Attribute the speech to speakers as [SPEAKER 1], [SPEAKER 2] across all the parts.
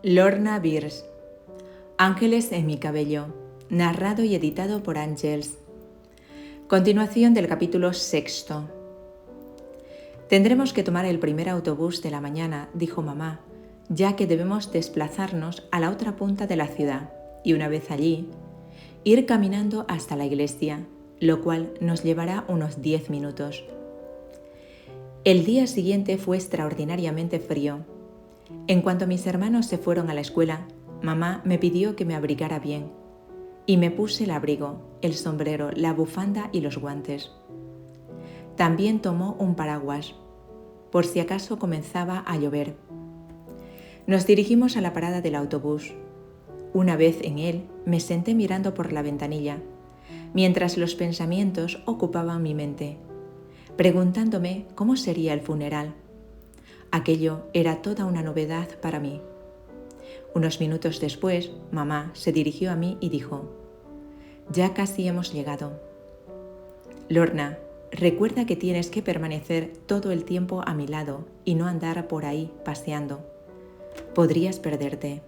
[SPEAKER 1] Lorna Beers. Ángeles en mi cabello. Narrado y editado por Ángels. Continuación del capítulo 6. Tendremos que tomar el primer autobús de la mañana, dijo mamá, ya que debemos desplazarnos a la otra punta de la ciudad y una vez allí, ir caminando hasta la iglesia, lo cual nos llevará unos 10 minutos. El día siguiente fue extraordinariamente frío. En cuanto mis hermanos se fueron a la escuela, mamá me pidió que me abrigara bien y me puse el abrigo, el sombrero, la bufanda y los guantes. También tomó un paraguas, por si acaso comenzaba a llover. Nos dirigimos a la parada del autobús. Una vez en él, me senté mirando por la ventanilla, mientras los pensamientos ocupaban mi mente, preguntándome cómo sería el funeral. Aquello era toda una novedad para mí. Unos minutos después, mamá se dirigió a mí y dijo: «Ya casi hemos llegado. Lorna, recuerda que tienes que permanecer todo el tiempo a mi lado y no andar por ahí paseando. Podrías perderte».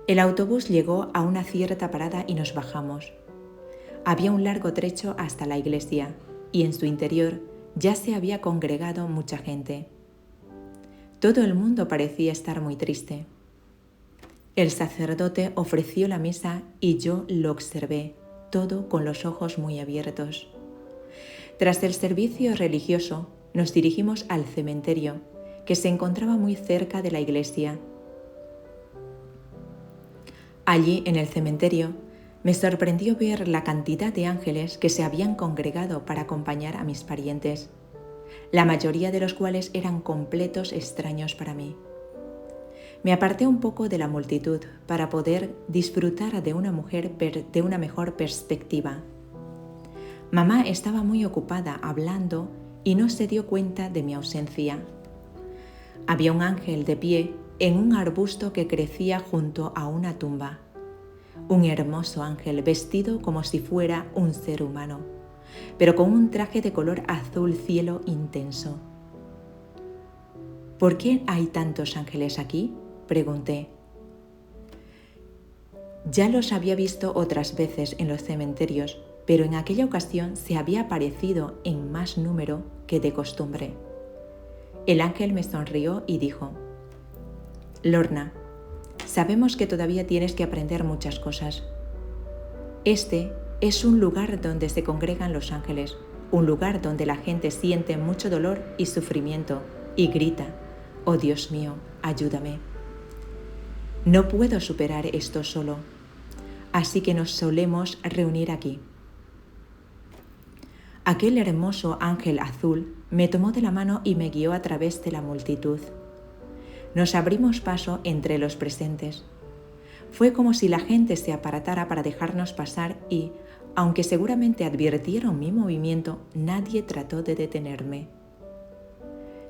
[SPEAKER 1] El autobús llegó a una cierta parada y nos bajamos. Había un largo trecho hasta la iglesia y en su interior ya se había congregado mucha gente. Todo el mundo parecía estar muy triste. El sacerdote ofreció la misa y yo lo observé, todo con los ojos muy abiertos. Tras el servicio religioso, nos dirigimos al cementerio, que se encontraba muy cerca de la iglesia. Allí, en el cementerio, me sorprendió ver la cantidad de ángeles que se habían congregado para acompañar a mis parientes, la mayoría de los cuales eran completos extraños para mí. Me aparté un poco de la multitud para poder disfrutar de una mejor perspectiva. Mamá estaba muy ocupada hablando y no se dio cuenta de mi ausencia. Había un ángel de pie en un arbusto que crecía junto a una tumba. Un hermoso ángel vestido como si fuera un ser humano, pero con un traje de color azul cielo intenso. «¿Por qué hay tantos ángeles aquí?», pregunté. Ya los había visto otras veces en los cementerios, pero en aquella ocasión se había aparecido en más número que de costumbre. El ángel me sonrió y dijo: «Lorna, sabemos que todavía tienes que aprender muchas cosas. Este es un lugar donde se congregan los ángeles, un lugar donde la gente siente mucho dolor y sufrimiento y grita: «Oh Dios mío, ayúdame». No puedo superar esto solo, así que nos solemos reunir aquí». Aquel hermoso ángel azul me tomó de la mano y me guió a través de la multitud. Nos abrimos paso entre los presentes. Fue como si la gente se apartara para dejarnos pasar y, aunque seguramente advirtieron mi movimiento, nadie trató de detenerme.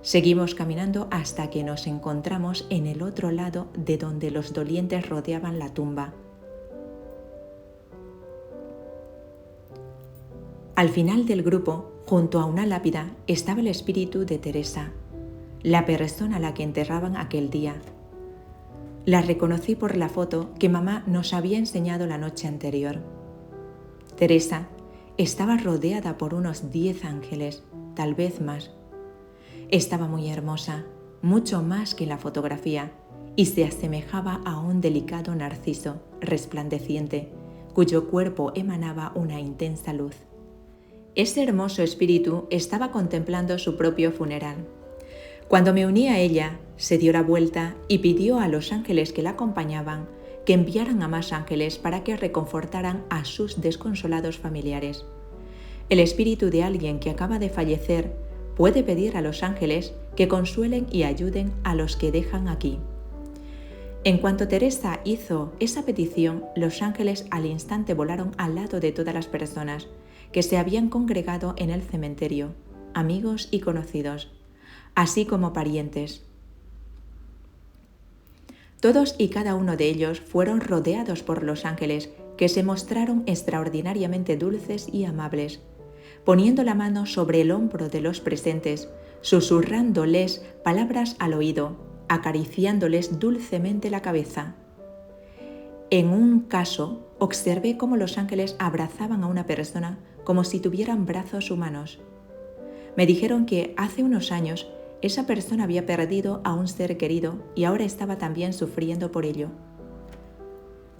[SPEAKER 1] Seguimos caminando hasta que nos encontramos en el otro lado de donde los dolientes rodeaban la tumba. Al final del grupo, junto a una lápida, estaba el espíritu de Teresa, la persona a la que enterraban aquel día. La reconocí por la foto que mamá nos había enseñado la noche anterior. Teresa estaba rodeada por unos 10 ángeles, tal vez más. Estaba muy hermosa, mucho más que en la fotografía, y se asemejaba a un delicado narciso resplandeciente, cuyo cuerpo emanaba una intensa luz. Ese hermoso espíritu estaba contemplando su propio funeral. Cuando me uní a ella, se dio la vuelta y pidió a los ángeles que la acompañaban que enviaran a más ángeles para que reconfortaran a sus desconsolados familiares. El espíritu de alguien que acaba de fallecer puede pedir a los ángeles que consuelen y ayuden a los que dejan aquí. En cuanto Teresa hizo esa petición, los ángeles al instante volaron al lado de todas las personas que se habían congregado en el cementerio, amigos y conocidos, así como parientes. Todos y cada uno de ellos fueron rodeados por los ángeles, que se mostraron extraordinariamente dulces y amables, poniendo la mano sobre el hombro de los presentes, susurrándoles palabras al oído, acariciándoles dulcemente la cabeza. En un caso, observé cómo los ángeles abrazaban a una persona como si tuvieran brazos humanos. Me dijeron que hace unos años esa persona había perdido a un ser querido y ahora estaba también sufriendo por ello.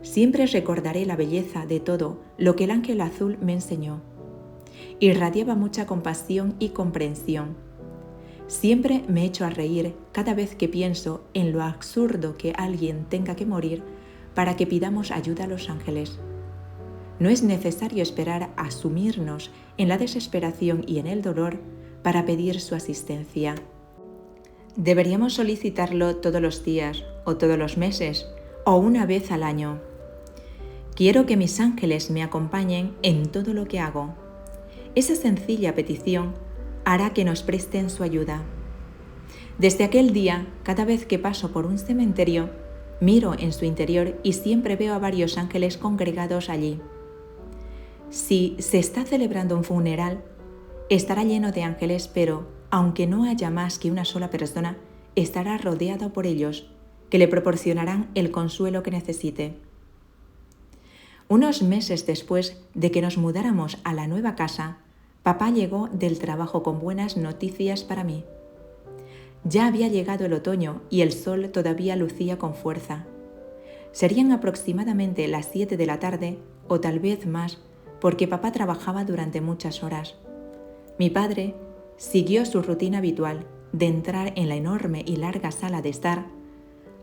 [SPEAKER 1] Siempre recordaré la belleza de todo lo que el ángel azul me enseñó. Irradiaba mucha compasión y comprensión. Siempre me echo a reír cada vez que pienso en lo absurdo que alguien tenga que morir para que pidamos ayuda a los ángeles. No es necesario esperar a sumirnos en la desesperación y en el dolor para pedir su asistencia. Deberíamos solicitarlo todos los días, o todos los meses, o una vez al año. Quiero que mis ángeles me acompañen en todo lo que hago. Esa sencilla petición hará que nos presten su ayuda. Desde aquel día, cada vez que paso por un cementerio, miro en su interior y siempre veo a varios ángeles congregados allí. Si se está celebrando un funeral, estará lleno de ángeles, pero aunque no haya más que una sola persona, estará rodeado por ellos, que le proporcionarán el consuelo que necesite. Unos meses después de que nos mudáramos a la nueva casa, papá llegó del trabajo con buenas noticias para mí. Ya había llegado el otoño y el sol todavía lucía con fuerza. Serían aproximadamente las 7 de la tarde, o tal vez más, porque papá trabajaba durante muchas horas. Mi padre siguió su rutina habitual de entrar en la enorme y larga sala de estar,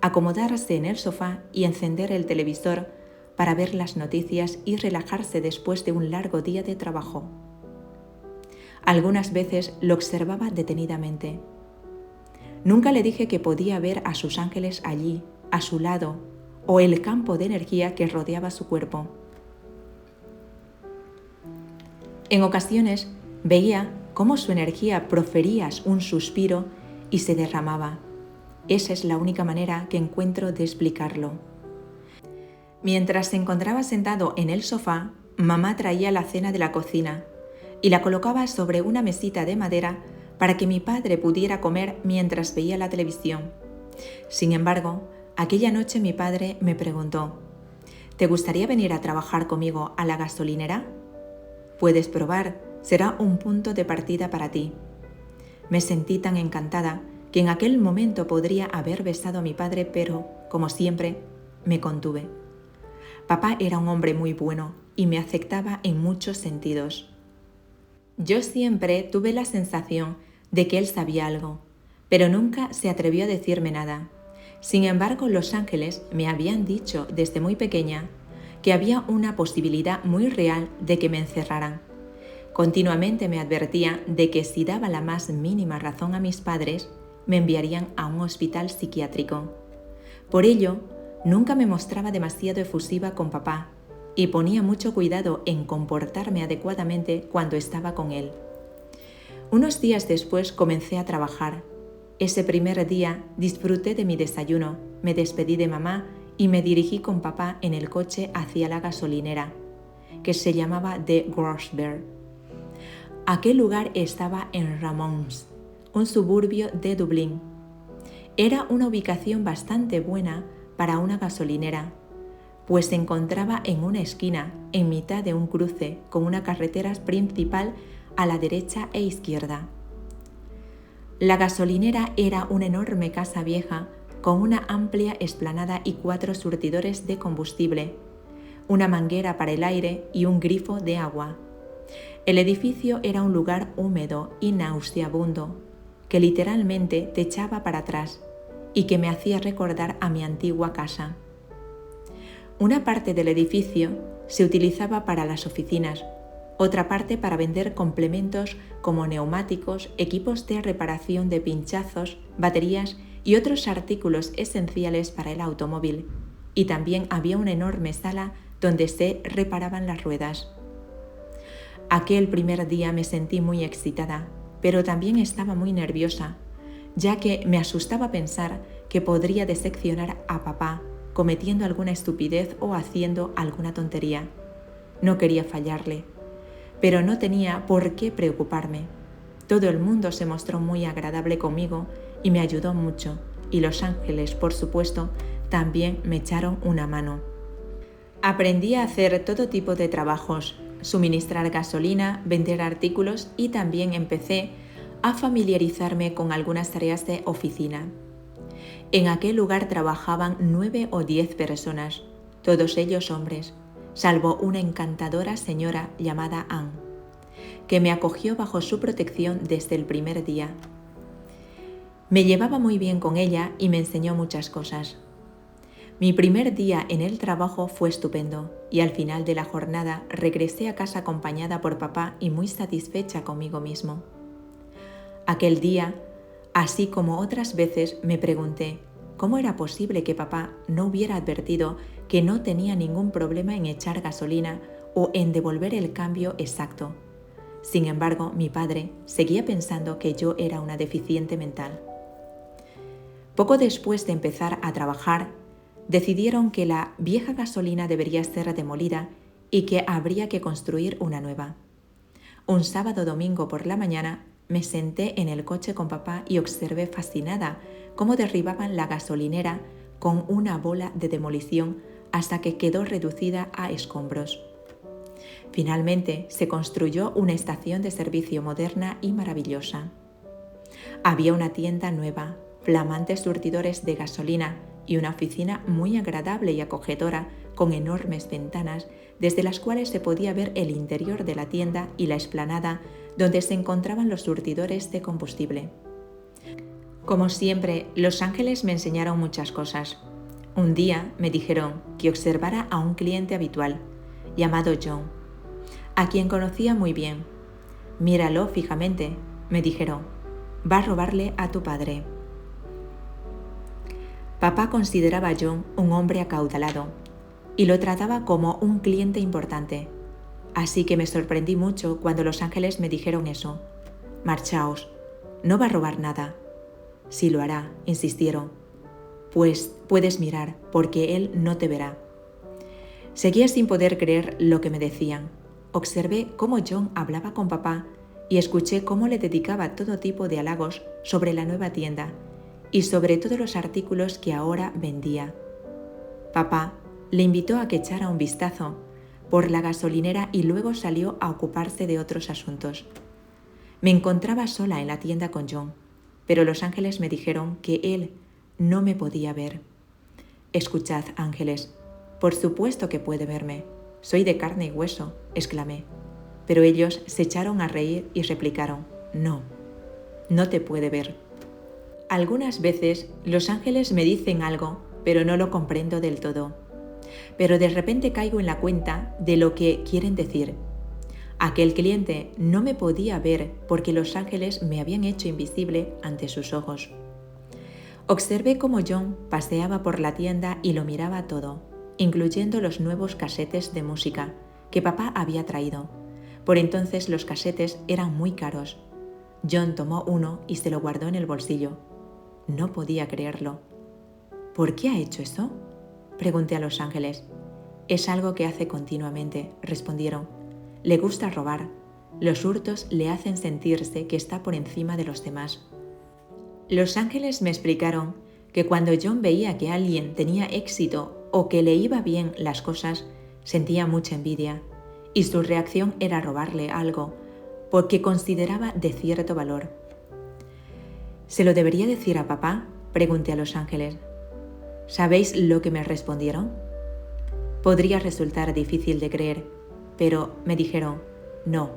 [SPEAKER 1] acomodarse en el sofá y encender el televisor para ver las noticias y relajarse después de un largo día de trabajo. Algunas veces lo observaba detenidamente. Nunca le dije que podía ver a sus ángeles allí, a su lado, o el campo de energía que rodeaba su cuerpo. En ocasiones veía cómo su energía profería un suspiro y se derramaba. Esa es la única manera que encuentro de explicarlo. Mientras se encontraba sentado en el sofá, mamá traía la cena de la cocina y la colocaba sobre una mesita de madera para que mi padre pudiera comer mientras veía la televisión. Sin embargo, aquella noche mi padre me preguntó: ¿te gustaría venir a trabajar conmigo a la gasolinera? Puedes probar, será un punto de partida para ti. Me sentí tan encantada que en aquel momento podría haber besado a mi padre, pero, como siempre, me contuve. Papá era un hombre muy bueno y me aceptaba en muchos sentidos. Yo siempre tuve la sensación de que él sabía algo, pero nunca se atrevió a decirme nada. Sin embargo, los ángeles me habían dicho desde muy pequeña que había una posibilidad muy real de que me encerraran. Continuamente me advertía de que si daba la más mínima razón a mis padres, me enviarían a un hospital psiquiátrico. Por ello, nunca me mostraba demasiado efusiva con papá y ponía mucho cuidado en comportarme adecuadamente cuando estaba con él. Unos días después comencé a trabajar. Ese primer día disfruté de mi desayuno, me despedí de mamá y me dirigí con papá en el coche hacia la gasolinera, que se llamaba The Grosvenor. Aquel lugar estaba en Ramones, un suburbio de Dublín. Era una ubicación bastante buena para una gasolinera, pues se encontraba en una esquina, en mitad de un cruce, con una carretera principal a la derecha e izquierda. La gasolinera era una enorme casa vieja con una amplia explanada y 4 surtidores de combustible, una manguera para el aire y un grifo de agua. El edificio era un lugar húmedo y nauseabundo, que literalmente te echaba para atrás y que me hacía recordar a mi antigua casa. Una parte del edificio se utilizaba para las oficinas, otra parte para vender complementos como neumáticos, equipos de reparación de pinchazos, baterías y otros artículos esenciales para el automóvil, y también había una enorme sala donde se reparaban las ruedas. Aquel primer día me sentí muy excitada, pero también estaba muy nerviosa, ya que me asustaba pensar que podría decepcionar a papá cometiendo alguna estupidez o haciendo alguna tontería. No quería fallarle, pero no tenía por qué preocuparme. Todo el mundo se mostró muy agradable conmigo y me ayudó mucho, y los ángeles, por supuesto, también me echaron una mano. Aprendí a hacer todo tipo de trabajos, suministrar gasolina, vender artículos y también empecé a familiarizarme con algunas tareas de oficina. En aquel lugar trabajaban 9 o 10 personas, todos ellos hombres, salvo una encantadora señora llamada Anne, que me acogió bajo su protección desde el primer día. Me llevaba muy bien con ella y me enseñó muchas cosas. Mi primer día en el trabajo fue estupendo y al final de la jornada regresé a casa acompañada por papá y muy satisfecha conmigo mismo. Aquel día, así como otras veces, me pregunté cómo era posible que papá no hubiera advertido que no tenía ningún problema en echar gasolina o en devolver el cambio exacto. Sin embargo, mi padre seguía pensando que yo era una deficiente mental. Poco después de empezar a trabajar, decidieron que la vieja gasolina debería ser demolida y que habría que construir una nueva. Un sábado domingo por la mañana me senté en el coche con papá y observé fascinada cómo derribaban la gasolinera con una bola de demolición hasta que quedó reducida a escombros. Finalmente se construyó una estación de servicio moderna y maravillosa. Había una tienda nueva, flamantes surtidores de gasolina y una oficina muy agradable y acogedora con enormes ventanas desde las cuales se podía ver el interior de la tienda y la explanada donde se encontraban los surtidores de combustible. Como siempre, los ángeles me enseñaron muchas cosas. Un día me dijeron que observara a un cliente habitual, llamado John, a quien conocía muy bien. «Míralo fijamente», me dijeron, «va a robarle a tu padre». Papá consideraba a John un hombre acaudalado y lo trataba como un cliente importante, así que me sorprendí mucho cuando los ángeles me dijeron eso. «Marchaos, no va a robar nada». «Sí lo hará», insistieron. «Pues puedes mirar, porque él no te verá». Seguía sin poder creer lo que me decían. Observé cómo John hablaba con papá y escuché cómo le dedicaba todo tipo de halagos sobre la nueva tienda y sobre todos los artículos que ahora vendía. Papá le invitó a que echara un vistazo por la gasolinera y luego salió a ocuparse de otros asuntos. Me encontraba sola en la tienda con John, pero los ángeles me dijeron que él no me podía ver. «Escuchad, ángeles, por supuesto que puede verme. Soy de carne y hueso», exclamé. Pero ellos se echaron a reír y replicaron: «No, no te puede ver». Algunas veces los ángeles me dicen algo, pero no lo comprendo del todo. Pero de repente caigo en la cuenta de lo que quieren decir. Aquel cliente no me podía ver porque los ángeles me habían hecho invisible ante sus ojos. Observé cómo John paseaba por la tienda y lo miraba todo, incluyendo los nuevos casetes de música que papá había traído. Por entonces los casetes eran muy caros. John tomó uno y se lo guardó en el bolsillo. No podía creerlo. «¿Por qué ha hecho eso?», pregunté a los ángeles. «Es algo que hace continuamente», respondieron. «Le gusta robar. Los hurtos le hacen sentirse que está por encima de los demás». Los ángeles me explicaron que cuando John veía que alguien tenía éxito o que le iba bien las cosas, sentía mucha envidia, y su reacción era robarle algo, porque consideraba de cierto valor. «¿Se lo debería decir a papá?», pregunté a los ángeles. ¿Sabéis lo que me respondieron? Podría resultar difícil de creer, pero me dijeron: «No.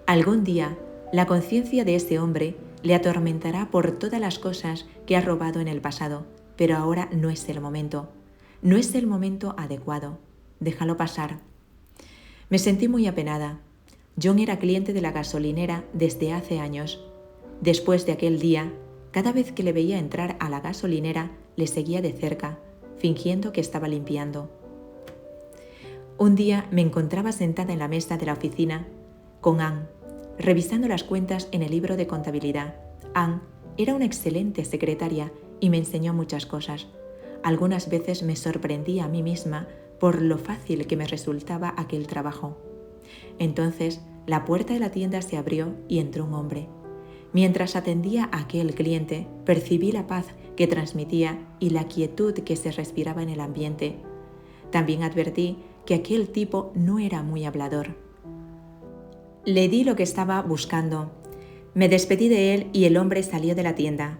[SPEAKER 1] Algún día la conciencia de ese hombre le atormentará por todas las cosas que ha robado en el pasado, pero ahora no es el momento. No es el momento adecuado. Déjalo pasar». Me sentí muy apenada. John era cliente de la gasolinera desde hace años. Después de aquel día, cada vez que le veía entrar a la gasolinera, le seguía de cerca, fingiendo que estaba limpiando. Un día me encontraba sentada en la mesa de la oficina con Anne, revisando las cuentas en el libro de contabilidad. Anne era una excelente secretaria y me enseñó muchas cosas. Algunas veces me sorprendía a mí misma por lo fácil que me resultaba aquel trabajo. Entonces, la puerta de la tienda se abrió y entró un hombre. Mientras atendía a aquel cliente, percibí la paz que transmitía y la quietud que se respiraba en el ambiente. También advertí que aquel tipo no era muy hablador. Le di lo que estaba buscando. Me despedí de él y el hombre salió de la tienda.